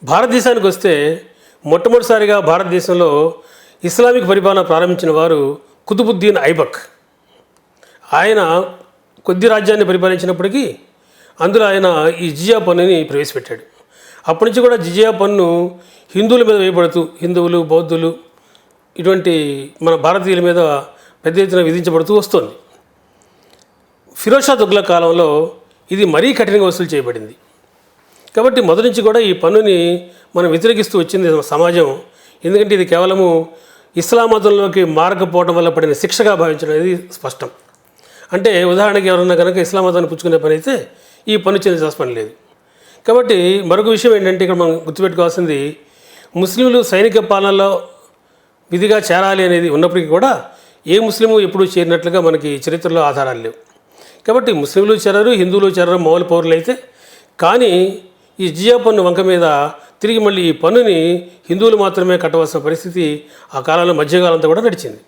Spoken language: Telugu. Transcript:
భారతదేశానికి వస్తే మొట్టమొదటిసారిగా భారతదేశంలో ఇస్లామిక్ పరిపాలన ప్రారంభించిన వారు కుతుబుద్దీన్ ఐబక్. ఆయన కొద్ది రాజ్యాన్ని పరిపాలించినప్పటికీ అందులో ఆయన ఈ జిజియా పన్నుని ప్రవేశపెట్టాడు. అప్పటి నుంచి కూడా జిజియా పన్ను హిందువుల మీద వేయబడుతూ హిందువులు, బౌద్ధులు ఇటువంటి మన భారతీయుల మీద పెద్ద ఎత్తున విధించబడుతూ వస్తుంది. ఫిరోజ్ షా తుగ్లక్ కాలంలో ఇది మరీ కఠినంగా వసూలు చేయబడింది. కాబట్టి మొదటి నుంచి కూడా ఈ పన్నుని మనం వ్యతిరేకిస్తూ వచ్చింది సమాజం. ఎందుకంటే ఇది కేవలము ఇస్లాం మతంలోకి మారకపోవడం వల్ల పడిన శిక్షగా భావించడం అనేది స్పష్టం. అంటే ఉదాహరణకి ఎవరన్నా కనుక ఇస్లాం మతాన్ని పుచ్చుకునే పని అయితే ఈ పన్ను చెల్లించాల్సిన పని లేదు. కాబట్టి మరొక విషయం ఏంటంటే ఇక్కడ మనం గుర్తుపెట్టుకోవాల్సింది, ముస్లింలు సైనిక పాలనలో విధిగా చేరాలి అనేది ఉన్నప్పటికీ కూడా ఏ ముస్లిము ఎప్పుడూ చేరినట్లుగా మనకి చరిత్రలో ఆధారాలు లేవు. కాబట్టి ముస్లింలు చేరరు, హిందువులు చేరరు, మౌల పౌరులు అయితే. కానీ ఈ జిజియా పన్ను వంక మీద తిరిగి మళ్ళీ ఈ పన్నుని హిందువులు మాత్రమే కట్టవలసిన పరిస్థితి ఆ కాలంలో మధ్యకాలంతో కూడా నడిచింది.